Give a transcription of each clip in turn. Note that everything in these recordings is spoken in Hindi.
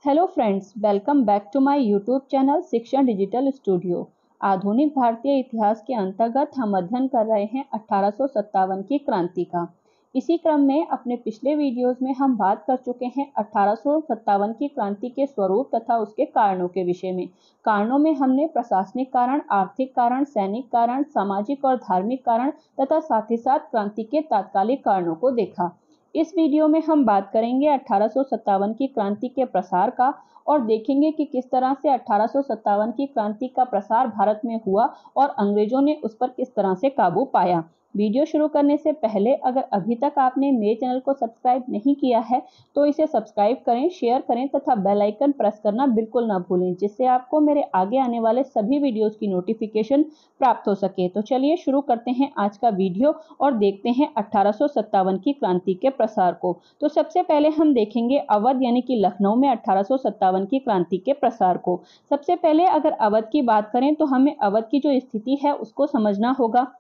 Hello friends, welcome back to my YouTube channel Shikshan digital studio. आधुनिक भारतीय इतिहास के अंतर्गत हम अध्ययन कर रहे हैं 1857 की क्रांति का। इसी क्रम में अपने पिछले वीडियोस में हम बात कर चुके हैं 1857 की क्रांति के स्वरूप तथा उसके कारणों के विषय में। कारणों में हमने प्रशासनिक कारण, आर्थिक कारण, सैनिक कारण, सामाजिक और धार्मिक कारण तथा साथ ही साथ क्रांति के तात्कालिक कारणों को देखा। इस वीडियो में हम बात करेंगे 1857 की क्रांति के प्रसार का और देखेंगे कि किस तरह से 1857 की क्रांति का प्रसार भारत में हुआ और अंग्रेजों ने उस पर किस तरह से काबू पाया। वीडियो शुरू करने से पहले अगर अभी तक आपने मेरे चैनल को सब्सक्राइब नहीं किया है तो इसे सब्सक्राइब करें, शेयर करें तथा बेल आइकन प्रेस करना बिल्कुल ना भूलें, जिससे आपको मेरे आगे आने वाले सभी वीडियोस की नोटिफिकेशन प्राप्त हो सके। तो चलिए शुरू करते हैं आज का वीडियो और देखते हैं 1857 की क्रांति के प्रसार को। तो सबसे पहले हम देखेंगे अवध यानी कि लखनऊ में 1857 की क्रांति के प्रसार को। सबसे पहले अगर अवध की बात करें तो हमें अवध की जो स्थिति है उसको समझना होगा।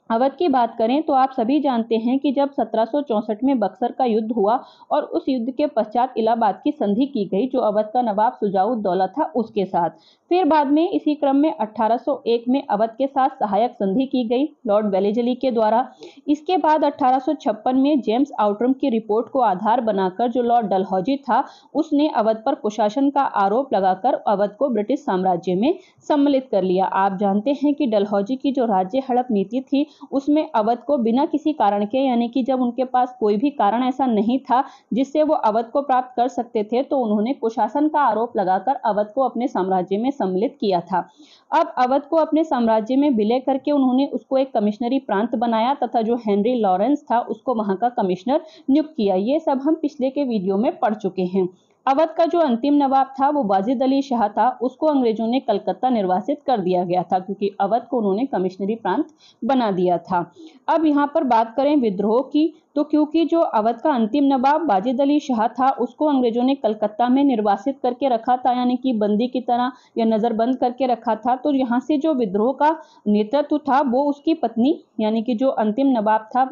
अवध की बात करें तो आप सभी जानते हैं कि जब 1764 में बक्सर का युद्ध हुआ और उस युद्ध के पश्चात इलाहाबाद की संधि की गई जो अवध का नवाब शुजाउद्दौला था उसके साथ। फिर बाद में इसी क्रम में 1801 में अवध के साथ सहायक संधि की गई लॉर्ड वेलेजली के द्वारा। इसके बाद 1856 में जेम्स आउटरम की रिपोर्ट को आधार बनाकर जो लॉर्ड डलहौजी था उसने अवध पर कुशासन का आरोप लगाकर अवध को ब्रिटिश साम्राज्य में सम्मिलित कर लिया। आप जानते हैं कि डलहौजी की जो राज्य हड़प नीति थी उसमें अवध को बिना किसी कारण के, यानी कि जब उनके पास कोई भी कारण ऐसा नहीं था जिससे वो अवध को प्राप्त कर सकते थे, तो उन्होंने कुशासन का आरोप लगाकर अवध को अपने साम्राज्य में सम्मिलित किया था। अब अवध को अपने साम्राज्य में विलय करके उन्होंने उसको एक कमिश्नरी प्रांत बनाया तथा जो हेनरी लॉरेंस था उसको वहां का कमिश्नर नियुक्त किया। ये सब हम पिछले के वीडियो में पढ़ चुके हैं। अवध का जो अंतिम नवाब था वो वाजिद अली शाह था, उसको अंग्रेजों ने कलकत्ता निर्वासित कर दिया गया था क्योंकि अवध को उन्होंने कमिश्नरी प्रांत बना दिया था। अब यहाँ पर बात करें विद्रोह की, तो क्योंकि जो अवध का अंतिम नवाब वाजिद अली शाह था उसको अंग्रेजों ने कलकत्ता में निर्वासित करके रखा था, यानी कि बंदी की तरह या नजरबंद करके रखा था। तो यहाँ से जो विद्रोह का नेतृत्व था वो उसकी पत्नी यानी कि जो अंतिम नवाब था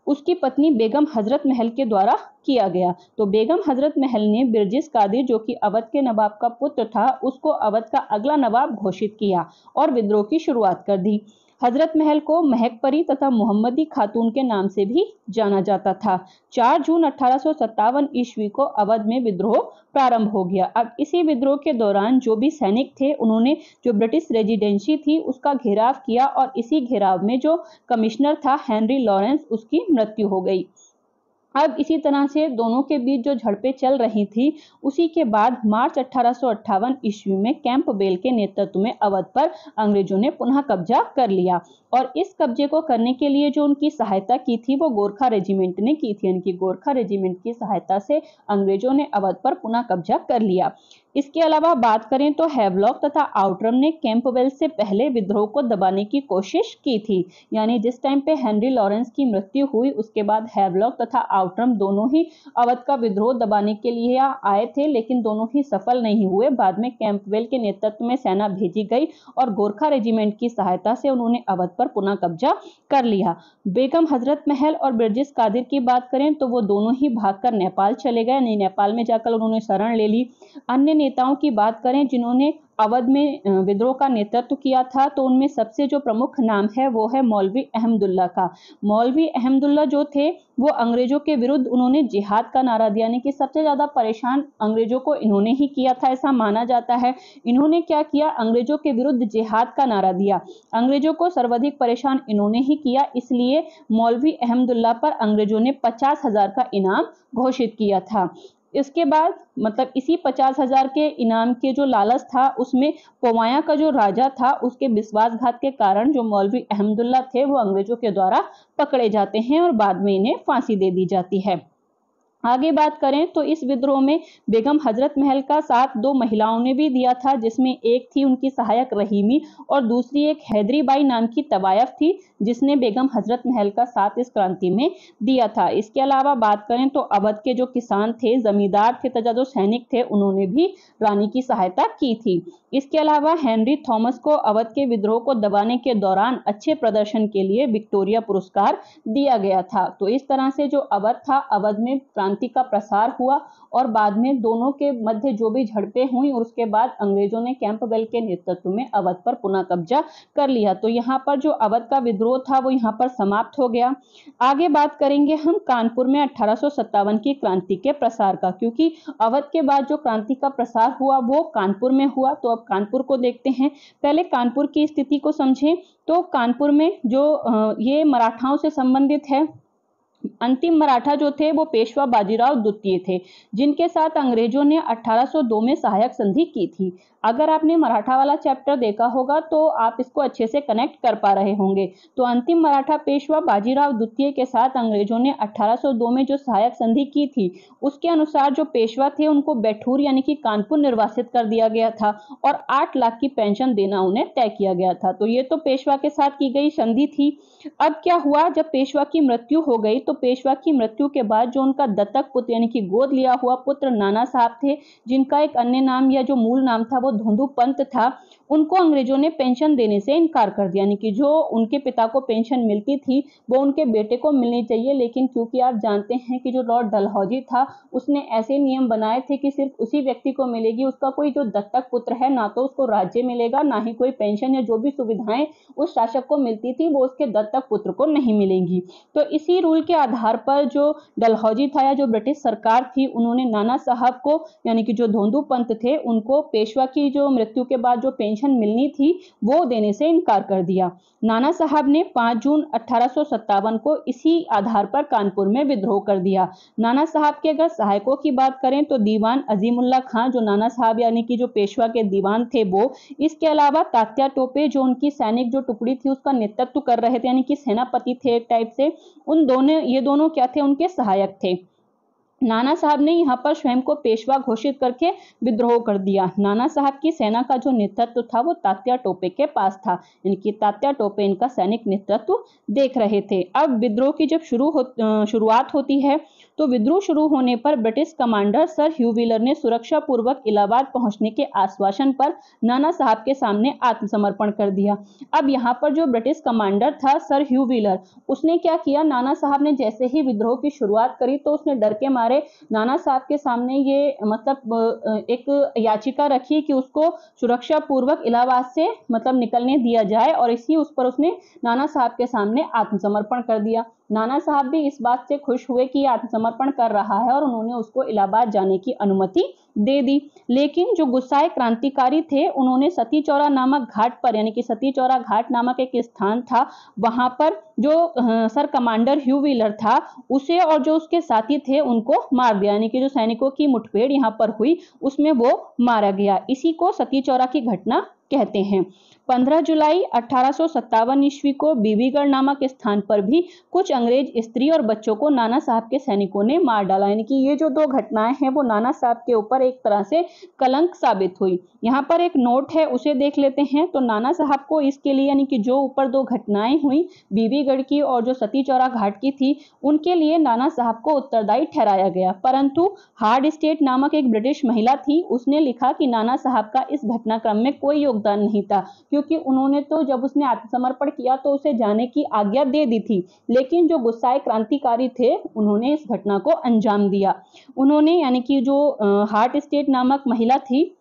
उसकी पत्नी बेगम हजरत महल के द्वारा किया गया। तो बेगम हजरत महल ने बिरजिस कादिर जो कि अवध के नवाब का पुत्र था उसको अवध का अगला नवाब घोषित किया और विद्रोह की शुरुआत कर दी। हजरत महल को महकपरी तथा मोहम्मदी खातून के नाम से भी जाना जाता था। 4 जून 1857 ईस्वी को अवध में विद्रोह प्रारंभ हो गया। अब इसी विद्रोह के दौरान जो भी सैनिक थे उन्होंने जो ब्रिटिश रेजिडेंसी थी उसका घेराव किया और इसी घेराव में जो कमिश्नर था हेनरी लॉरेंस उसकी मृत्यु हो गई। अब इसी तरह से दोनों के बीच जो झड़पें चल रही थी उसी के बाद मार्च 1858 ईस्वी में कैंपबेल के नेतृत्व में अवध पर अंग्रेजों ने पुनः कब्जा कर लिया और इस कब्जे को करने के लिए जो उनकी सहायता की थी वो गोरखा रेजिमेंट ने की थी, यानी कि गोरखा रेजिमेंट की सहायता से अंग्रेजों ने अवध पर पुनः कब्जा कर लिया। इसके अलावा बात करें तो हैवलॉक तथा आउटरम ने कैंपबेल से पहले विद्रोह को दबाने की कोशिश की थी, यानी जिस टाइम पे हेनरी लॉरेंस की मृत्यु हुई उसके बाद हैवलॉक तथा आउटरम दोनों ही अवध का विद्रोह दबाने के लिए आए थे, लेकिन दोनों ही सफल नहीं हुए। बाद में कैंपबेल के नेतृत्व में सेना भेजी गई और गोरखा रेजिमेंट की सहायता से उन्होंने अवध पर पुनः कब्जा कर लिया। बेगम हजरत महल और बिरजिस कादिर की बात करें तो वो दोनों ही भागकर नेपाल चले गए, नेपाल में जाकर उन्होंने शरण ले ली। अन्य नेताओं की बात करें जिन्होंने अवध में विद्रोह का नेतृत्व किया था तो उनमें सबसे जो प्रमुख नाम है वो है मौलवी अहमदुल्ला का। मौलवी अहमदुल्ला जो थे वो अंग्रेजों के विरुद्ध उन्होंने जिहाद का नारा दिया, यानी कि सबसे ज्यादा परेशान अंग्रेजों को इन्होंने ही किया था ऐसा माना जाता है। इन्होंने क्या किया, अंग्रेजों के विरुद्ध जिहाद का नारा दिया। अंग्रेजों को सर्वाधिक परेशान इन्होंने ही किया, इसलिए मौलवी अहमदुल्ला पर अंग्रेजों ने 50,000 का इनाम घोषित किया था। इसके बाद मतलब इसी 50,000 के इनाम के जो लालच था उसमें पोवाया का जो राजा था उसके विश्वासघात के कारण जो मौलवी अहमदुल्ला थे वो अंग्रेजों के द्वारा पकड़े जाते हैं और बाद में इन्हें फांसी दे दी जाती है। आगे बात करें तो इस विद्रोह में बेगम हजरत महल का साथ 2 महिलाओं ने भी दिया था, जिसमें एक थी उनकी सहायक रहीमी और दूसरी एक हैदरी बाई नाम की तवायफ थी जिसने बेगम हजरत महल का साथ इस क्रांति में दिया था। इसके अलावा बात करें तो अवध के जो किसान थे, जमींदार थे तथा जो सैनिक थे उन्होंने भी रानी की सहायता की थी। इसके अलावा हेनरी थॉमस को अवध के विद्रोह को दबाने के दौरान अच्छे प्रदर्शन के लिए विक्टोरिया पुरस्कार दिया गया था। तो इस तरह से जो अवध था, अवध में क्रांति का प्रसार हुआ और बाद में दोनों के मध्य जो भी झड़पें हुई और उसके बाद अंग्रेजों ने कैंपबेल के नेतृत्व में अवध पर पुनः कब्जा कर लिया। तो यहाँ पर जो अवध का विद्रोह था वो यहाँ पर समाप्त हो गया। आगे बात करेंगे हम कानपुर में 1857 की क्रांति के प्रसार का, क्योंकि अवध के बाद जो क्रांति का प्रसार हुआ वो कानपुर में हुआ। तो अब कानपुर को देखते हैं। पहले कानपुर की स्थिति को समझें। तो कानपुर में जो ये मराठाओं से संबंधित है। अंतिम मराठा जो थे वो पेशवा बाजीराव द्वितीय थे, जिनके साथ अंग्रेजों ने 1802 में सहायक संधि की थी। अगर आपने मराठा वाला चैप्टर देखा होगा तो आप इसको अच्छे से कनेक्ट कर पा रहे होंगे। तो अंतिम मराठा पेशवा बाजीराव द्वितीय के साथ अंग्रेजों ने 1802 में जो सहायक संधि की थी, उसके अनुसार जो पेशवा थे उनको बैठूर यानी कि कानपुर निर्वासित कर दिया गया था और 8 लाख की पेंशन देना उन्हें तय किया गया था। तो ये तो पेशवा के साथ की गई संधि थी। अब क्या हुआ, जब पेशवा की मृत्यु हो गई तो पेशवा की मृत्यु के बाद जो उनका दत्तक पुत्र यानी कि गोद लिया हुआ पुत्र नाना साहब थे, जिनका एक अन्य नाम या जो मूल नाम था वो धोंदू पंत था, उनको अंग्रेजों ने पेंशन देने से इनकार कर दिया। यानी कि जो उनके पिता को पेंशन मिलती थी वो उनके बेटे को मिलनी चाहिए, लेकिन क्योंकि आप जानते हैं कि जो लॉर्ड डलहौजी था उसने ऐसे नियम बनाए थे कि सिर्फ उसी व्यक्ति को मिलेगी, उसका कोई जो दत्तक पुत्र है ना तो उसको राज्य मिलेगा, ना ही कोई पेंशन या जो भी सुविधाएं उस शासक को मिलती थी वो उसके दत्तक पुत्र को नहीं मिलेंगी। तो इसी रूल के आधार पर जो डलहौजी था या जो ब्रिटिश सरकार थी, उन्होंने नाना साहब को यानी कि जो धोंदू पंत थे उनको पेशवा की जो मृत्यु के बाद जो पेंशन मिलनी थी वो देने से इनकार कर दिया। नाना साहब ने 5 जून 1857 को इसी आधार पर कानपुर में विद्रोह कर दिया। नाना साहब के अगर सहायकों की बात करें तो दीवान अजीमुल्ला खां, जो नाना साहब यानी कि जो पेशवा के दीवान थे वो, इसके अलावा तात्या टोपे जो उनकी सैनिक जो टुकड़ी थी उसका नेतृत्व कर रहे थे यानी कि सेनापति थे एक टाइप से, ये दोनों क्या थे, उनके सहायक थे। नाना साहब ने यहाँ पर स्वयं को पेशवा घोषित करके विद्रोह कर दिया। नाना साहब की सेना का जो नेतृत्व था वो तात्या टोपे के पास था, यानी कि तात्या टोपे इनका सैनिक नेतृत्व देख रहे थे। अब विद्रोह की जब शुरुआत होती है तो विद्रोह शुरू होने पर ब्रिटिश कमांडर सर ह्यू व्हीलर ने सुरक्षा पूर्वक इलाहाबाद पहुंचने के आश्वासन पर नाना साहब के सामने आत्मसमर्पण कर दिया। अब यहाँ पर जो ब्रिटिश कमांडर था सर ह्यू व्हीलर, उसने क्या किया, नाना साहब ने जैसे ही विद्रोह की शुरुआत करी तो उसने डर के मारे नाना साहब के सामने ये मतलब एक याचिका रखी कि उसको सुरक्षा पूर्वक इलाहाबाद से मतलब निकलने दिया जाए, और इसी उस पर उसने नाना साहब के सामने आत्मसमर्पण कर दिया। नाना साहब भी इस बात से खुश हुए कि आत्मसमर्पण कर रहा है और उन्होंने उसको इलाहाबाद जाने की अनुमति दे दी। लेकिन जो गुस्साए क्रांतिकारी थे उन्होंने सती चौरा नामक घाट पर, यानी कि सती चौरा घाट नामक एक स्थान था, वहां पर जो सर कमांडर ह्यू व्हीलर था उसे और जो उसके साथी थे उनको मार दिया। यानी कि जो सैनिकों की मुठभेड़ यहाँ पर हुई उसमें वो मारा गया। इसी को सती चौरा की घटना कहते हैं। 15 जुलाई 1857 ईस्वी को बीबीगढ़ नामक स्थान पर भी कुछ अंग्रेज स्त्री और बच्चों को नाना साहब के सैनिकों ने मार डाला। यानी कि ये जो 2 घटनाएं हैं वो नाना साहब के ऊपर एक तरह से कलंक साबित हुई। यहाँ पर एक नोट है उसे देख लेते हैं। तो नाना साहब को इसके लिए यानी कि जो ऊपर 2 घटनाएं हुई बीबीगढ़ की और जो सती चौरा घाट की थी, उनके लिए नाना साहब को उत्तरदायी ठहराया गया। परंतु हार्ड स्टेट नामक एक ब्रिटिश महिला थी, उसने लिखा कि नाना साहब का इस घटनाक्रम में कोई योगदान नहीं था, क्योंकि उन्होंने तो जब उसने आत्मसमर्पण किया तो उसे जाने की आज्ञा दे दी थी, लेकिन जो गुस्साए क्रांतिकारी थे उन्होंने इस घटना को अंजाम दिया। उन्होंने यानी कि जो हार्ट स्टेट नामक महिला थी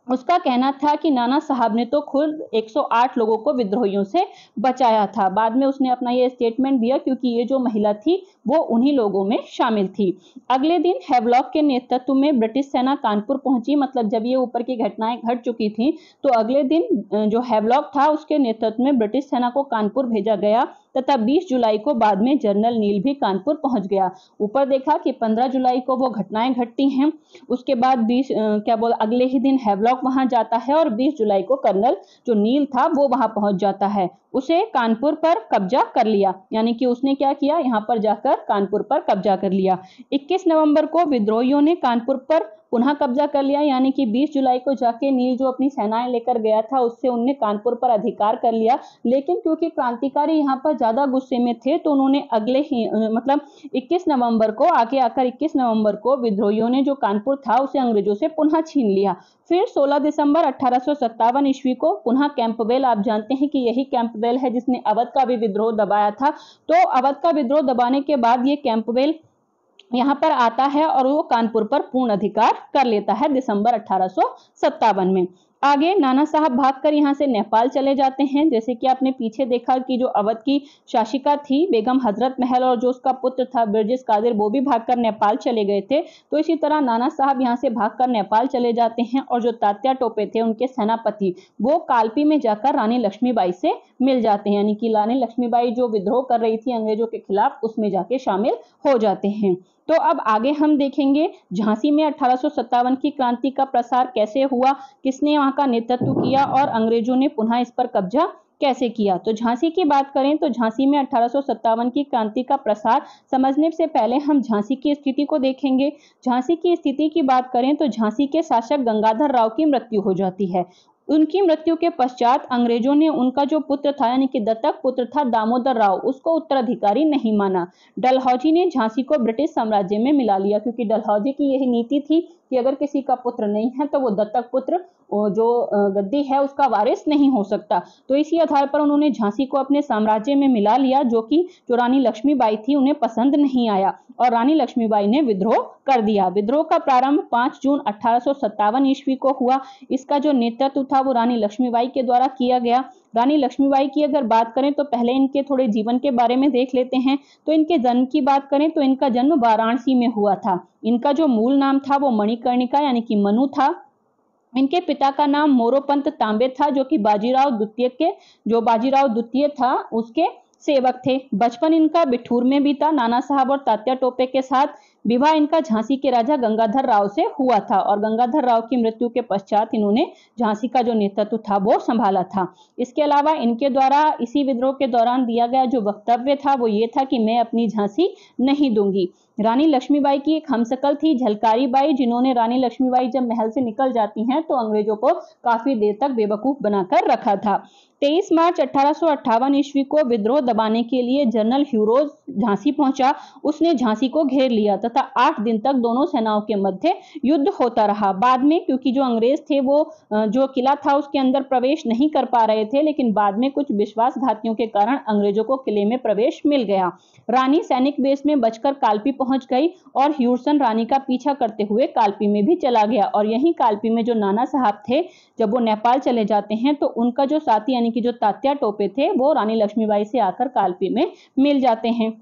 उसका कहना था कि नाना साहब ने तो खुद 108 लोगों को विद्रोहियों से बचाया था। बाद में उसने अपना ये स्टेटमेंट दिया क्योंकि ये जो महिला थी वो उन्हीं लोगों में शामिल थी। अगले दिन हैवलॉक के नेतृत्व में ब्रिटिश सेना कानपुर पहुंची। मतलब जब ये ऊपर की घटनाएं घट चुकी थी तो अगले दिन जो हैवलॉक था उसके नेतृत्व में ब्रिटिश सेना को कानपुर भेजा गया तथा 20 जुलाई को बाद में जनरल नील भी कानपुर पहुंच गया। ऊपर देखा कि 15 जुलाई को वो घटनाएं घटती हैं, उसके बाद अगले ही दिन हैवलॉक वहां जाता है और 20 जुलाई को कर्नल जो नील था वो वहां पहुंच जाता है। उसे कानपुर पर कब्जा कर लिया, यानी कि उसने क्या किया, यहाँ पर जाकर कानपुर पर कब्जा कर लिया। 21 नवंबर को विद्रोहियों ने कानपुर पर पुनः कब्जा कर लिया, यानी कि 20 जुलाई को जाके नील जो अपनी सेनाएं लेकर गया था उससे उनने कानपुर पर अधिकार कर लिया। लेकिन क्योंकि क्रांतिकारी यहाँ पर ज्यादा गुस्से में थे तो उन्होंने अगले ही मतलब 21 नवंबर को आगे आकर 21 नवंबर को विद्रोहियों ने जो कानपुर था उसे अंग्रेजों से पुनः छीन लिया। फिर 16 दिसंबर 1857 ईस्वी को पुनः कैंपबेल, आप जानते हैं कि यही कैंपबेल है जिसने अवध का भी विद्रोह दबाया था। तो अवध का विद्रोह दबाने के बाद ये कैंपबेल यहाँ पर आता है और वो कानपुर पर पूर्ण अधिकार कर लेता है दिसंबर 1857 में। आगे नाना साहब भागकर यहाँ से नेपाल चले जाते हैं। जैसे कि आपने पीछे देखा कि जो अवध की शासिका थी बेगम हजरत महल और जो उसका पुत्र था बिरजिस कादिर, वो भी भागकर नेपाल चले गए थे। तो इसी तरह नाना साहब यहाँ से भागकर नेपाल चले जाते हैं और जो तात्या टोपे थे उनके सेनापति वो कालपी में जाकर रानी लक्ष्मीबाई से मिल जाते हैं, यानी कि रानी लक्ष्मीबाई जो विद्रोह कर रही थी अंग्रेजों के खिलाफ उसमें जाके शामिल हो जाते हैं। तो अब आगे हम देखेंगे झांसी में 1857 की क्रांति का प्रसार कैसे हुआ, किसने वहां का नेतृत्व किया और अंग्रेजों ने पुनः इस पर कब्जा कैसे किया। तो झांसी की बात करें तो झांसी में 1857 की क्रांति का प्रसार समझने से पहले हम झांसी की स्थिति को देखेंगे। झांसी की स्थिति की बात करें तो झांसी के शासक गंगाधर राव की मृत्यु हो जाती है। उनकी मृत्यु के पश्चात अंग्रेजों ने उनका जो पुत्र था यानी कि दत्तक पुत्र था दामोदर राव, उसको उत्तराधिकारी नहीं माना। डलहौजी ने झांसी को ब्रिटिश साम्राज्य में मिला लिया, क्योंकि डलहौजी की यही नीति थी कि अगर किसी का पुत्र नहीं है तो वो दत्तक पुत्र जो गद्दी है उसका वारिस नहीं हो सकता। तो इसी आधार पर उन्होंने झांसी को अपने साम्राज्य में मिला लिया, जो रानी लक्ष्मीबाई थी उन्हें पसंद नहीं आया और रानी लक्ष्मीबाई ने विद्रोह कर दिया। विद्रोह का प्रारंभ 5 जून 1857 ईस्वी को हुआ। इसका जो नेतृत्व था वो रानी लक्ष्मीबाई के द्वारा किया गया। रानी लक्ष्मीबाई की अगर बात करें तो पहले इनके थोड़े जीवन के बारे में देख लेते हैं। तो इनके जन्म की बात करें तो इनका जन्म वाराणसी में हुआ था। इनका जो मूल नाम था वो मणिकर्णिका यानी कि मनु था। इनके पिता का नाम मोरोपंत तांबे था, जो कि बाजीराव द्वितीय था उसके सेवक थे। बचपन इनका बिठूर में बीता। नाना साहब और तात्या टोपे के साथ विवाह इनका झांसी के राजा गंगाधर राव से हुआ था और गंगाधर राव की मृत्यु के पश्चात इन्होंने झांसी का जो नेतृत्व था वो संभाला था। इसके अलावा इनके द्वारा इसी विद्रोह के दौरान दिया गया जो वक्तव्य था वो ये था कि मैं अपनी झांसी नहीं दूंगी। रानी लक्ष्मीबाई की एक हमशक्ल थी झलकारी बाई, जिन्होंने रानी लक्ष्मीबाई जब महल से निकल जाती हैं तो अंग्रेजों को काफी देर तक बेवकूफ बनाकर रखा था। 23 मार्च 1858 ईस्वी को विद्रोह दबाने के लिए जनरल ह्यूरोज झांसी पहुंचा। उसने झांसी को घेर लिया तथा 8 दिन तक दोनों सेनाओं के मध्य युद्ध होता रहा। बाद में क्योंकि जो अंग्रेज थे वो जो किला था उसके अंदर प्रवेश नहीं कर पा रहे थे, लेकिन बाद में कुछ विश्वासघातियों के कारण अंग्रेजों को किले में प्रवेश मिल गया। रानी सैनिक वेश में बचकर कालपी पहुंच गई और ह्यूरसन रानी का पीछा करते हुए कालपी में भी चला गया। और यहीं कालपी में जो नाना साहब थे जब वो नेपाल चले जाते हैं तो उनका जो साथी यानी कि जो तात्या टोपे थे वो रानी लक्ष्मीबाई से आकर कालपी में मिल जाते हैं।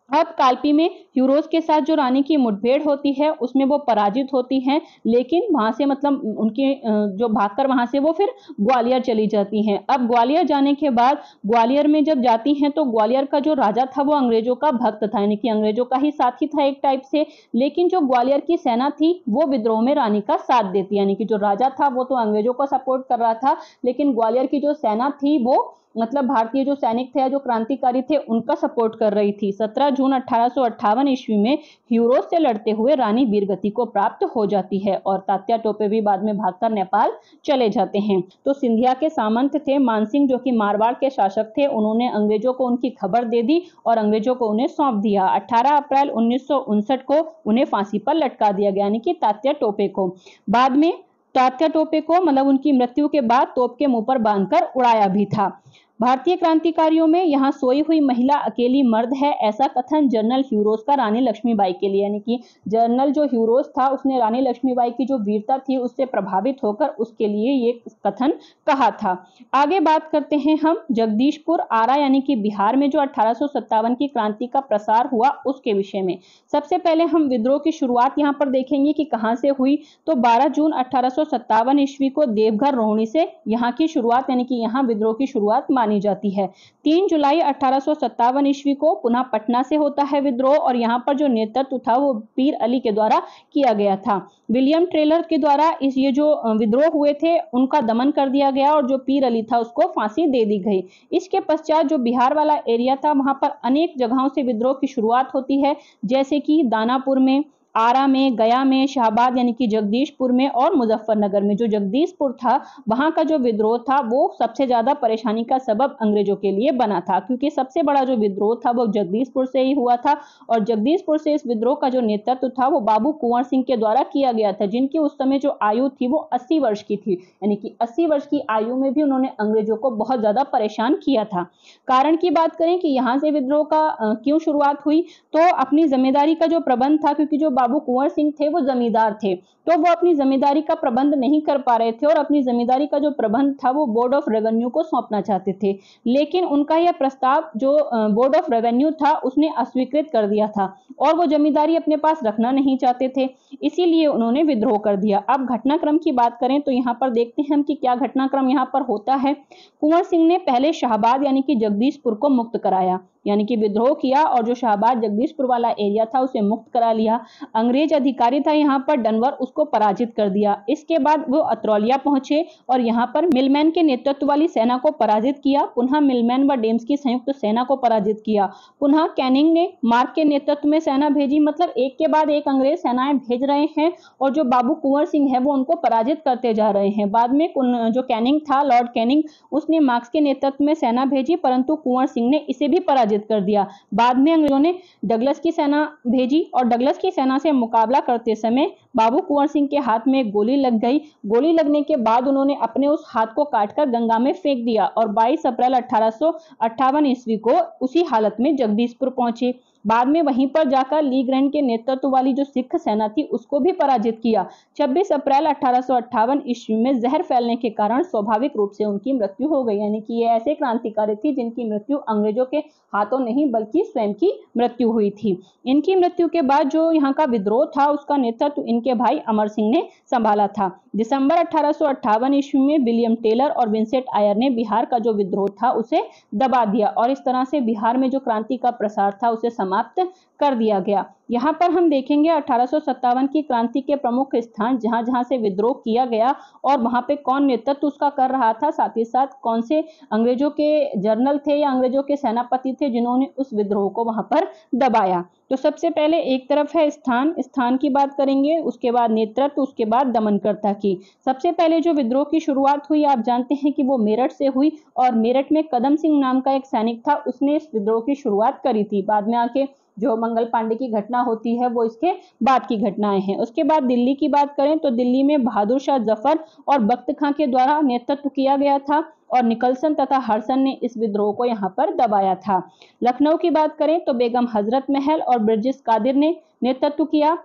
अब कालपी में ह्यूरोज के साथ जो रानी की मुठभेड़ होती है उसमें वो पराजित होती हैं, लेकिन वहां से मतलब उनके जो भागकर वहां से वो फिर ग्वालियर चली जाती हैं। अब ग्वालियर जाने के बाद ग्वालियर में जब जाती हैं तो ग्वालियर का जो राजा था वो अंग्रेजों का भक्त था, यानी कि अंग्रेजों का ही साथी था एक टाइप से। लेकिन जो ग्वालियर की सेना थी वो विद्रोह में रानी का साथ देती, यानी कि जो राजा था वो तो अंग्रेजों को सपोर्ट कर रहा था, लेकिन ग्वालियर की जो सेना थी वो मतलब भारतीय जो सैनिक थे या जो क्रांतिकारी थे उनका सपोर्ट कर रही थी। 17 जून 1858 ईस्वी में ह्यूरोज से लड़ते हुए रानी वीरगति को प्राप्त हो जाती है और तात्या टोपे भी बाद में भागकर नेपाल चले जाते हैं। तो सिंधिया के सामंत थे मानसिंह, जो कि मारवाड़ के शासक थे, उन्होंने अंग्रेजों को उनकी खबर दे दी और अंग्रेजों को उन्हें सौंप दिया। 18 अप्रैल 1959 को उन्हें फांसी पर लटका दिया गया, यानी कि तात्या टोपे को। बाद में तात्या टोपे को मतलब उनकी मृत्यु के बाद तोप के मुंह पर बांधकर उड़ाया भी था। भारतीय क्रांतिकारियों में यहाँ सोई हुई महिला अकेली मर्द है, ऐसा कथन जनरल ह्यूरोज का रानी लक्ष्मीबाई के लिए, यानी कि जनरल जो ह्यूरोज था उसने रानी लक्ष्मीबाई की जो वीरता थी उससे प्रभावित होकर उसके लिए ये कथन कहा था। आगे बात करते हैं हम जगदीशपुर आरा यानी कि बिहार में जो 1857 की क्रांति का प्रसार हुआ उसके विषय में। सबसे पहले हम विद्रोह की शुरुआत यहाँ पर देखेंगे कि कहाँ से हुई। तो 12 जून 1857 ईस्वी को देवघर रोहिणी से यहाँ की शुरुआत यानी कि यहाँ विद्रोह की शुरुआत मानी जाती है। 3 जुलाई 1857 ईस्वी को पुनः पटना से होता है विद्रोह और यहाँ पर जो नेतृत्व था वो पीर अली के द्वारा किया गया था। विलियम टेलर के द्वारा ये जो विद्रोह हुए थे उनका दमन कर दिया गया और जो पीर अली था उसको फांसी दे दी गई। इसके पश्चात जो बिहार वाला एरिया था वहां पर अनेक जगहों से विद्रोह की शुरुआत होती है, जैसे कि दानापुर में, आरा में, गया में, शाहाबाद यानी कि जगदीशपुर में और मुजफ्फरनगर में। जो जगदीशपुर था वहां का जो विद्रोह था वो सबसे ज्यादा परेशानी का सबब अंग्रेजों के लिए बना था, क्योंकि सबसे बड़ा जो विद्रोह था वो जगदीशपुर से ही हुआ था और जगदीशपुर से इस विद्रोह का जो नेतृत्व था वो बाबू कुंवर सिंह के द्वारा किया गया था, जिनकी उस समय जो आयु थी वो 80 वर्ष की थी। यानी कि 80 वर्ष की आयु में भी उन्होंने अंग्रेजों को बहुत ज्यादा परेशान किया था। कारण की बात करें कि यहाँ से विद्रोह का क्यों शुरुआत हुई, तो अपनी जमींदारी का जो प्रबंध था, क्योंकि जो बाबू कुंवर सिंह थे वो जमींदार थे, तो वो अपनी जमींदारी का प्रबंध नहीं कर पा रहे थे और अपनी जमींदारी का जो प्रबंध था वो बोर्ड ऑफ रेवेन्यू को सौंपना चाहते थे। लेकिन उनका यह प्रस्ताव जो बोर्ड ऑफ रेवेन्यू था उसने अस्वीकृत कर दिया था और वो जमींदारी अपने पास रखना नहीं चाहते थे, इसीलिए उन्होंने विद्रोह कर दिया। अब घटनाक्रम की बात करें तो यहाँ पर देखते हैं हम कि क्या घटनाक्रम यहाँ पर होता है। कुंवर सिंह ने पहले शाहाबाद यानी कि जगदीशपुर को मुक्त कराया, यानी कि विद्रोह किया और जो शाहाबाद जगदीशपुर वाला एरिया था उसे मुक्त करा लिया। अंग्रेज अधिकारी था यहाँ पर डनवर, उसको पराजित कर दिया। इसके बाद वो अतरौलिया पहुंचे और यहाँ पर मिलमैन के नेतृत्व वाली सेना को पराजित किया। पुनः मिलमैन व डेम्स की संयुक्त सेना को पराजित किया। पुनः कैनिंग ने मार्क के नेतृत्व में सेना भेजी, मतलब एक के बाद एक अंग्रेज सेनाएं भेज रहे हैं और जो बाबू कुंवर सिंह है वो उनको पराजित करते जा रहे हैं। बाद में जो कैनिंग था, लॉर्ड कैनिंग, उसने मार्क्स के नेतृत्व में सेना भेजी, परंतु कुंवर सिंह ने इसे भी पराजित कर दिया। बाद में अंग्रेजों ने डगलस की सेना भेजी और डगलस की सेना से मुकाबला करते समय बाबू कुंवर सिंह के हाथ में एक गोली लग गई। गोली लगने के बाद उन्होंने अपने उस हाथ को काटकर गंगा में फेंक दिया और 22 अप्रैल 1858 ईस्वी को उसी हालत में जगदीशपुर पहुंचे। बाद में वहीं पर जाकर ली ग्रैंड के नेतृत्व वाली जो सिख सेना थी उसको भी पराजित किया। 26 अप्रैल 1858 ईस्वी में जहर फैलने के कारण स्वाभाविक रूप से उनकी मृत्यु हो गई। यानी कि ये ऐसे क्रांतिकारी थी जिनकी मृत्यु अंग्रेजों के हाथों नहीं बल्कि स्वयं की मृत्यु हुई थी। इनकी मृत्यु के बाद जो यहाँ का विद्रोह था उसका नेतृत्व इनके भाई अमर सिंह ने संभाला था। दिसंबर 1858 ईस्वी में विलियम टेलर और विंसेंट आयर ने बिहार का जो विद्रोह था उसे दबा दिया और इस तरह से बिहार में जो क्रांति का प्रसार था उसे समाप्त कर दिया गया। यहाँ पर हम देखेंगे 1857 की क्रांति के प्रमुख स्थान जहां जहां से विद्रोह किया गया और वहां पे कौन नेतृत्व उसका कर रहा था, साथ ही साथ कौन से अंग्रेजों के जर्नल थे या अंग्रेजों के सेनापति थे जिन्होंने उस विद्रोह को वहां पर दबाया। तो सबसे पहले एक तरफ है स्थान की बात करेंगे, उसके बाद नेतृत्व, उसके बाद दमनकर्ता की। सबसे पहले जो विद्रोह की शुरुआत हुई आप जानते हैं कि वो मेरठ से हुई और मेरठ में कदम सिंह नाम का एक सैनिक था, उसने इस विद्रोह की शुरुआत करी थी। बाद में आके जो मंगल पांडे की घटना होती है वो इसके बाद की घटनाएं हैं। उसके बाद दिल्ली की बात करें तो दिल्ली में बहादुर शाह जफर और बख्त खां के द्वारा नेतृत्व किया गया था और निकलसन तथा हर्सन ने इस विद्रोह को यहाँ पर दबाया था। लखनऊ की बात करें तो बेगम हजरत महल और ब्रिजेश कादिर ने नेतृत्व किया।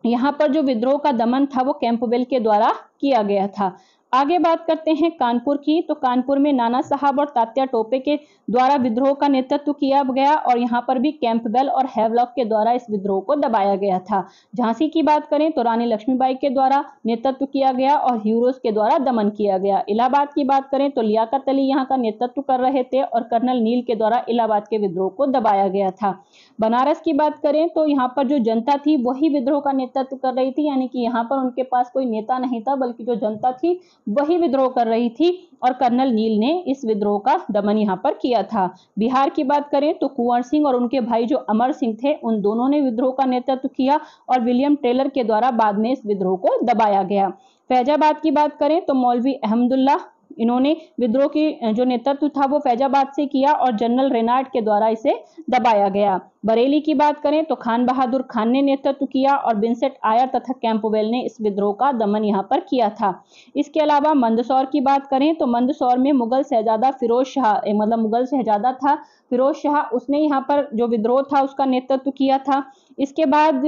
यहाँ पर जो विद्रोह का दमन था वो कैंपबेल के द्वारा किया गया था। आगे बात करते हैं कानपुर की, तो कानपुर में नाना साहब और तात्या टोपे के द्वारा विद्रोह का नेतृत्व किया गया और यहाँ पर भी कैंपबेल और हैवलॉक के द्वारा इस विद्रोह को दबाया गया था। झांसी की बात करें तो रानी लक्ष्मीबाई के द्वारा नेतृत्व किया गया और ह्यूरोज के द्वारा दमन किया गया। इलाहाबाद की बात करें तो लियाकत अली यहाँ का नेतृत्व कर रहे थे और कर्नल नील के द्वारा इलाहाबाद के विद्रोह को दबाया गया था। बनारस की बात करें तो यहाँ पर जो जनता थी वही विद्रोह का नेतृत्व कर रही थी, यानी कि यहाँ पर उनके पास कोई नेता नहीं था बल्कि जो जनता थी वही विद्रोह कर रही थी और कर्नल नील ने इस विद्रोह का दमन यहाँ पर किया था। बिहार की बात करें तो कुंवर सिंह और उनके भाई जो अमर सिंह थे उन दोनों ने विद्रोह का नेतृत्व किया और विलियम टेलर के द्वारा बाद में इस विद्रोह को दबाया गया। फैजाबाद की बात करें तो मौलवी अहमदुल्ला, इन्होंने विद्रोह की जो नेतृत्व था वो फैजाबाद से किया और जनरल रेनार्ड के द्वारा इसे दबाया गया। बरेली की बात करें तो खान बहादुर खान ने नेतृत्व किया और विंसेंट आयर तथा कैंपबेल ने इस विद्रोह का दमन यहाँ पर किया था। इसके अलावा मंदसौर की बात करें तो मंदसौर में मुगल शहजादा फिरोज शाह, मतलब मुगल शहजादा था फिरोज शाह, उसने यहाँ पर जो विद्रोह था उसका नेतृत्व किया था। इसके बाद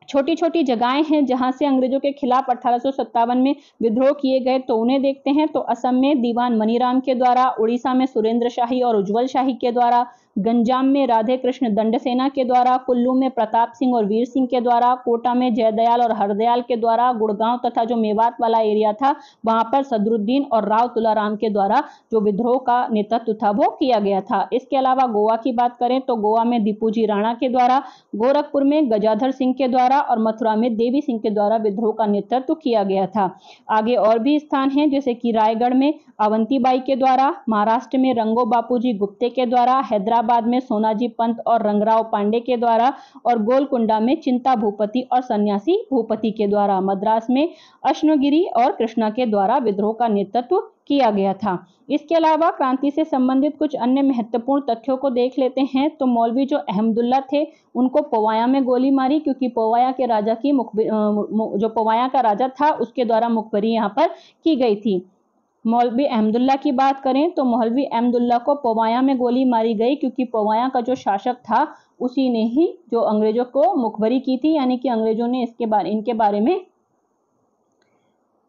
छोटी छोटी जगहें हैं जहां से अंग्रेजों के खिलाफ 1857 में विद्रोह किए गए, तो उन्हें देखते हैं। तो असम में दीवान मनीराम के द्वारा, उड़ीसा में सुरेंद्र शाही और उज्जवल शाही के द्वारा, गंजाम में राधे कृष्ण दंडसेना के द्वारा, कुल्लू में प्रताप सिंह और वीर सिंह के द्वारा, कोटा में जयदयाल और हरदयाल के द्वारा, गुड़गांव तथा जो मेवात वाला एरिया था वहां पर सदरुद्दीन और राव तुलाराम के द्वारा जो विद्रोह का नेतृत्व था वो किया गया था। इसके अलावा गोवा की बात करें तो गोवा में दीपूजी राणा के द्वारा, गोरखपुर में गजाधर सिंह के द्वारा और मथुरा में देवी सिंह के द्वारा विद्रोह का नेतृत्व किया गया था। आगे और भी स्थान हैं जैसे कि रायगढ़ में अवंतीबाई के द्वारा, महाराष्ट्र में रंगो बापूजी गुप्ते के द्वारा, हैदराबाद में सोनाजी पंत और रंगराव पांडे के द्वारा और गोलकुंडा में चिंता भूपति और सन्यासी भूपति के द्वारा, मद्रास में अश्वगिरी और कृष्णा के द्वारा विद्रोह का नेतृत्व किया गया था। इसके अलावा क्रांति से संबंधित कुछ अन्य महत्वपूर्ण तथ्यों को देख लेते हैं। तो मौलवी जो अहमदुल्ला थे उनको पोवाया में गोली मारी, क्योंकि पोवाया के राजा की जो पोवाया का राजा था उसके द्वारा मुखबरी यहाँ पर की गई थी। मौलवी अहमदुल्ला की बात करें तो मौलवी अहमदुल्ला को पोवाया में गोली मारी गई, क्योंकि पोवाया का जो शासक था उसी ने ही जो अंग्रेजों को मुखबरी की थी, यानी कि अंग्रेजों ने इनके बारे में।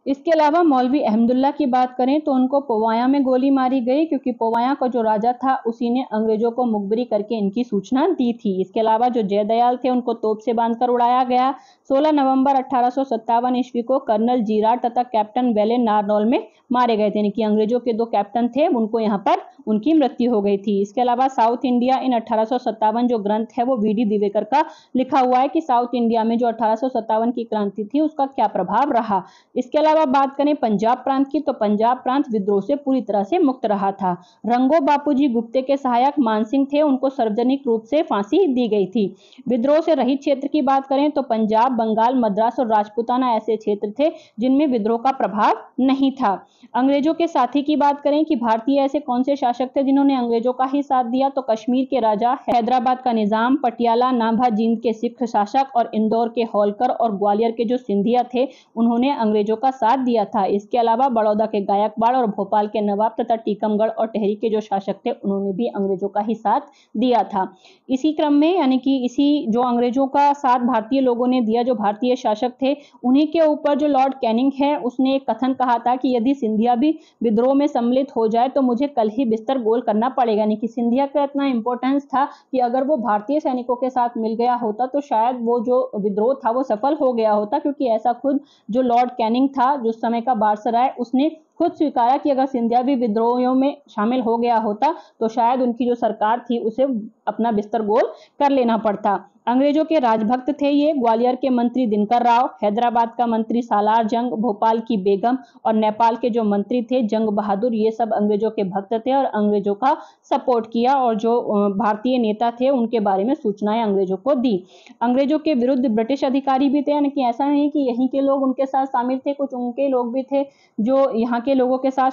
इसके अलावा मौलवी अहमदुल्ला की बात करें तो उनको पोवाया में गोली मारी गई, क्योंकि पोवाया का जो राजा था उसी ने अंग्रेजों को मुखबरी करके इनकी सूचना दी थी। इसके अलावा जो जयदयाल थे उनको तोप से बांधकर उड़ाया गया। 16 नवंबर 1857 ईस्वी को कर्नल जीराट तथा कैप्टन वेलेन नारनौल में मारे गए थे, यानी कि अंग्रेजों के 2 कैप्टन थे उनको यहाँ पर उनकी मृत्यु हो गई थी। इसके अलावा साउथ इंडिया इन 1857 जो ग्रंथ है वो वी डी दिवेकर का लिखा हुआ है कि साउथ इंडिया में जो 1857 की क्रांति थी उसका क्या प्रभाव रहा। इसके अलावा बात करें पंजाब प्रांत की, तो पंजाब प्रांत विद्रोह से पूरी तरह से मुक्त रहा था। रंगो बापूजी गुप्ते के सहायक मानसिंह थे, उनको सार्वजनिक रूप से फांसी दी गई थी। विद्रोह से रहित क्षेत्र की बात करें तो पंजाब, बंगाल, मद्रास और राजपूताना ऐसे क्षेत्र थे जिनमें विद्रोह का प्रभाव नहीं था। अंग्रेजों के साथी की बात करें कि भारतीय ऐसे कौन से शासक थे जिन्होंने अंग्रेजों का ही साथ दिया, तो कश्मीर के राजा, हैदराबाद का निजाम, पटियाला नाभा जींद के सिख शासक और इंदौर के होलकर और ग्वालियर के जो सिंधिया थे उन्होंने अंग्रेजों का साथ दिया था। इसके अलावा बड़ौदा के गायकवाड़ और भोपाल के नवाब तथा टीकमगढ़ और टेहरी के जो शासक थे उन्होंने भी अंग्रेजों का ही साथ दिया था। इसी क्रम में, यानी कि इसी जो अंग्रेजों का साथ भारतीय लोगों ने दिया, जो भारतीय शासक थे उन्हीं के ऊपर जो लॉर्ड कैनिंग है उसने एक कथन कहा था कि यदि सिंधिया भी विद्रोह में सम्मिलित हो जाए तो मुझे कल ही बिस्तर गोल करना पड़ेगा। यानी कि सिंधिया का इतना इंपॉर्टेंस था कि अगर वो भारतीय सैनिकों के साथ मिल गया होता तो शायद वो जो विद्रोह था वो सफल हो गया होता, क्योंकि ऐसा खुद जो लॉर्ड कैनिंग था जो उस समय का वायसराय उसने खुद स्वीकारा कि अगर सिंधिया भी विद्रोहियों में शामिल हो गया होता तो शायद उनकी जो सरकार थी उसे अपना बिस्तर गोल कर लेना पड़ता। अंग्रेजों के राजभक्त थे ये। ग्वालियर के मंत्री दिनकर राव, हैदराबाद का मंत्री सालार जंग, भोपाल की बेगम और नेपाल के जो मंत्री थे जंग बहादुर, ये सब अंग्रेजों के भक्त थे और अंग्रेजों का सपोर्ट किया और जो भारतीय नेता थे उनके बारे में सूचनाएं अंग्रेजों को दी। अंग्रेजों के विरुद्ध ब्रिटिश अधिकारी भी थे, यानी कि ऐसा नहीं कि यहीं के लोग उनके साथ शामिल थे, कुछ उनके लोग भी थे जो यहाँ के लोगों के साथ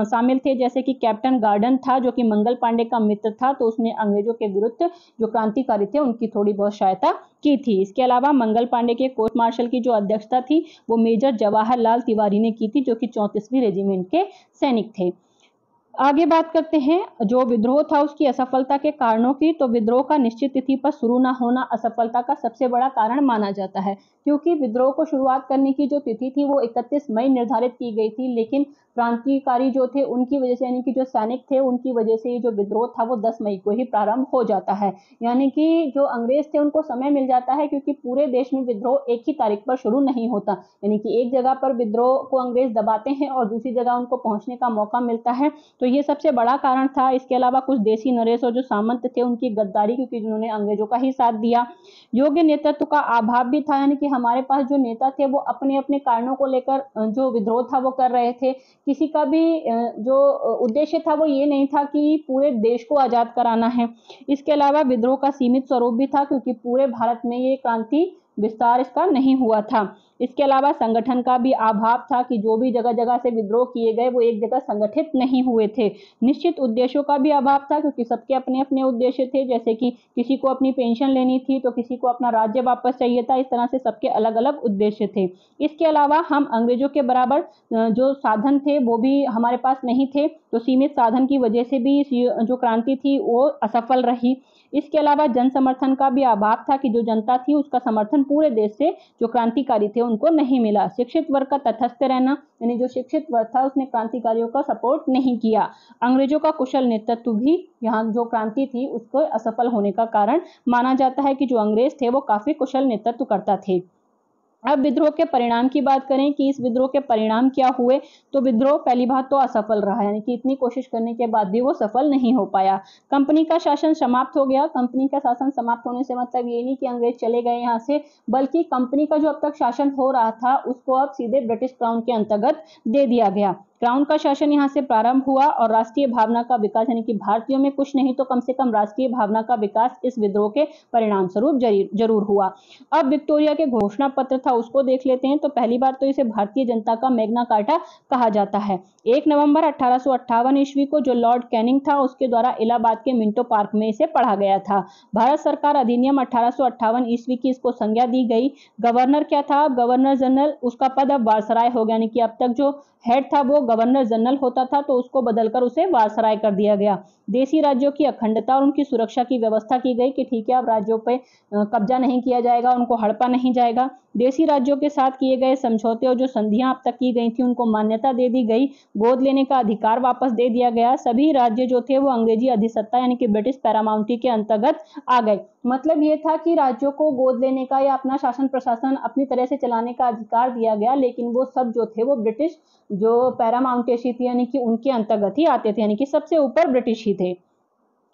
शामिल थे, जैसे कि कैप्टन गार्डन था जो कि मंगल पांडे का मित्र था, तो उसने अंग्रेजों के विरुद्ध जो क्रांतिकारी थे उनकी थोड़ी बहुत सहायता की थी। इसके अलावा मंगल पांडे के कोर्ट मार्शल की जो अध्यक्षता थी वो मेजर जवाहरलाल तिवारी ने की थी, जो कि 34वीं रेजिमेंट के सैनिक थे। आगे बात करते हैं जो विद्रोह था उसकी असफलता के कारणों की। तो विद्रोह का निश्चित तिथि पर शुरू न होना असफलता का सबसे बड़ा कारण माना जाता है, क्योंकि विद्रोह को शुरुआत करने की जो तिथि थी वो 31 मई निर्धारित की गई थी, लेकिन क्रांतिकारी जो थे उनकी वजह से, यानी कि जो सैनिक थे उनकी वजह से जो विद्रोह था वो 10 मई को ही प्रारंभ हो जाता है। यानी कि जो अंग्रेज थे उनको समय मिल जाता है, क्योंकि पूरे देश में विद्रोह एक ही तारीख पर शुरू नहीं होता। यानी कि एक जगह पर विद्रोह को अंग्रेज दबाते हैं और दूसरी जगह उनको पहुंचने का मौका मिलता है, तो ये सबसे बड़ा कारण था। इसके अलावा कुछ देसी नरेश और जो सामंत थे उनकी गद्दारी, क्योंकि जिन्होंने अंग्रेजों का ही साथ दिया। योग्य नेतृत्व का अभाव भी था, यानी कि हमारे पास जो नेता थे वो अपने अपने कारणों को लेकर जो विद्रोह था वो कर रहे थे। किसी का भी जो उद्देश्य था वो ये नहीं था कि पूरे देश को आजाद कराना है। इसके अलावा विद्रोह का सीमित स्वरूप भी था, क्योंकि पूरे भारत में ये क्रांति विस्तार इसका नहीं हुआ था। इसके अलावा संगठन का भी अभाव था कि जो भी जगह जगह से विद्रोह किए गए वो एक जगह संगठित नहीं हुए थे। निश्चित उद्देश्यों का भी अभाव था, क्योंकि सबके अपने अपने उद्देश्य थे, जैसे कि किसी को अपनी पेंशन लेनी थी तो किसी को अपना राज्य वापस चाहिए था। इस तरह से सबके अलग अलग उद्देश्य थे। इसके अलावा हम अंग्रेजों के बराबर जो साधन थे वो भी हमारे पास नहीं थे, तो सीमित साधन की वजह से भी जो क्रांति थी वो असफल रही। इसके अलावा जन समर्थन का भी अभाव था कि जो जनता थी उसका समर्थन पूरे देश से जो क्रांतिकारी थे उनको नहीं मिला। शिक्षित वर्ग का तटस्थ रहना, यानी जो शिक्षित वर्ग था उसने क्रांतिकारियों का सपोर्ट नहीं किया। अंग्रेजों का कुशल नेतृत्व भी यहाँ जो क्रांति थी उसको असफल होने का कारण माना जाता है कि जो अंग्रेज थे वो काफी कुशल नेतृत्व करता थे। अब विद्रोह के परिणाम की बात करें कि इस विद्रोह के परिणाम क्या हुए, तो विद्रोह पहली बात तो असफल रहा, यानी कि इतनी कोशिश करने के बाद भी वो सफल नहीं हो पाया। कंपनी का शासन समाप्त हो गया। कंपनी का शासन समाप्त होने से मतलब ये नहीं कि अंग्रेज चले गए यहाँ से, बल्कि कंपनी का जो अब तक शासन हो रहा था उसको अब सीधे ब्रिटिश क्राउन के अंतर्गत दे दिया गया। क्राउन का शासन यहाँ से प्रारंभ हुआ और राष्ट्रीय भावना का विकास, यानी कि भारतीयों में कुछ नहीं तो कम से कम राष्ट्रीय भावना का विकास इस विद्रोह के परिणाम स्वरूप जरूर हुआ। अब विक्टोरिया के घोषणा पत्र था उसको देख लेते हैं। तो पहली बार तो इसे भारतीय जनता का मैग्ना कार्टा कहा जाता है। 1 नवंबर 1858 ईस्वी को जो लॉर्ड कैनिंग था उसके द्वारा इलाहाबाद के मिंटो पार्क में इसे पढ़ा गया था। भारत सरकार अधिनियम 1858 ईस्वी की इसको संज्ञा दी गई। गवर्नर क्या था? गवर्नर जनरल, उसका पद अब वायसराय हो गया, यानी कि अब तक जो हेड था वो गवर्नर जनरल होता था, तो उसको बदलकर उसे वायसराय कर दिया गया। देशी राज्यों की अखंडता और उनकी सुरक्षा की व्यवस्था की गई कि ठीक है, अब राज्यों पे कब्जा नहीं किया जाएगा, उनको हड़पा नहीं जाएगा। देशी राज्यों के साथ किए गए समझौते और जो संधियां अब तक की गई थी उनको मान्यता दे दी गई। गोद लेने का अधिकार वापस दे दिया गया। सभी राज्य जो थे वो अंग्रेजी अधिसत्ता यानी कि ब्रिटिश पैरामाउंटी के अंतर्गत आ गए। मतलब ये था कि राज्यों को गोद लेने का या अपना शासन प्रशासन अपनी तरह से चलाने का अधिकार दिया गया, लेकिन वो सब जो थे वो ब्रिटिश जो पैरामाउंटेसी थी यानी कि उनके अंतर्गत ही आते थे, यानी कि सबसे ऊपर ब्रिटिश ही थे।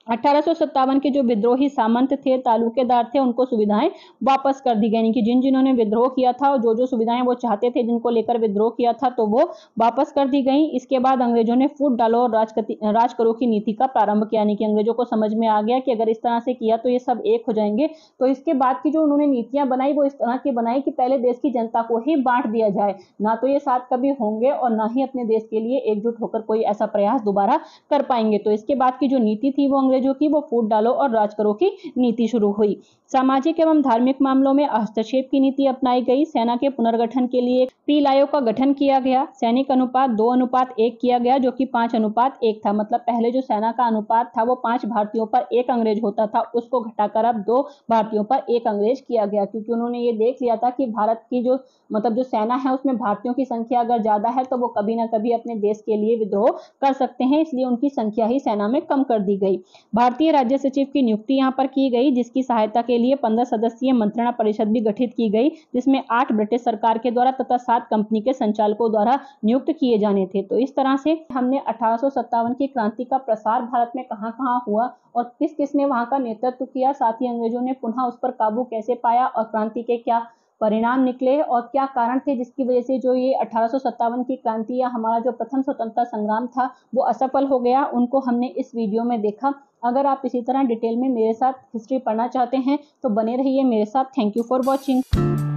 1857 के जो विद्रोही सामंत थे, तालुकेदार थे, उनको सुविधाएं वापस कर दी गई, यानी कि जिन्होंने विद्रोह किया था और जो सुविधाएं वो चाहते थे जिनको लेकर विद्रोह किया था तो वो वापस कर दी गई। इसके बाद अंग्रेजों ने फूट डालो और राज करो की नीति का प्रारंभ किया, यानी कि अंग्रेजों को समझ में आ गया कि अगर इस तरह से किया तो ये सब एक हो जाएंगे। तो इसके बाद की जो उन्होंने नीतियां बनाई वो इस तरह की बनाई कि पहले देश की जनता को ही बांट दिया जाए, ना तो ये साथ कभी होंगे और ना ही अपने देश के लिए एकजुट होकर कोई ऐसा प्रयास दोबारा कर पाएंगे। तो इसके बाद की जो नीति थी वो अंग्रेजों की वो फूट डालो और राज करो की नीति शुरू हुई। सामाजिक एवं धार्मिक मामलों में हस्तक्षेप की नीति अपनाई गई। सेना के पुनर्गठन के लिए पील आयोग का गठन किया गया। सैनिक अनुपात 2:1 किया गया जो कि 5:1 था। मतलब पहले जो सेना का अनुपात था वो 5 भारतीयों पर 1 अंग्रेज होता था, उसको घटाकर अब 2 भारतीयों पर 1 अंग्रेज किया गया, क्योंकि उन्होंने ये देख लिया था कि भारत की जो जो सेना है उसमें भारतीयों की संख्या अगर ज्यादा है तो वो कभी ना कभी अपने देश के लिए विद्रोह कर सकते हैं, इसलिए उनकी संख्या ही सेना में कम कर दी गई। भारतीय राज्य सचिव की नियुक्ति यहाँ पर की गई, जिसकी सहायता के लिए 15 सदस्यीय मंत्रणा परिषद भी गठित की गई, जिसमें 8 ब्रिटिश सरकार के द्वारा तथा 7 कंपनी के संचालकों द्वारा नियुक्त किए जाने थे। तो इस तरह से हमने 1857 की क्रांति का प्रसार भारत में कहां-कहां हुआ और किस किस ने वहां का नेतृत्व किया, साथ ही अंग्रेजों ने पुनः उस पर काबू कैसे पाया और क्रांति के क्या परिणाम निकले और क्या कारण थे जिसकी वजह से जो ये 1857 की क्रांति या हमारा जो प्रथम स्वतंत्रता संग्राम था वो असफल हो गया, उनको हमने इस वीडियो में देखा। अगर आप इसी तरह डिटेल में मेरे साथ हिस्ट्री पढ़ना चाहते हैं तो बने रहिए मेरे साथ। Thank you for watching.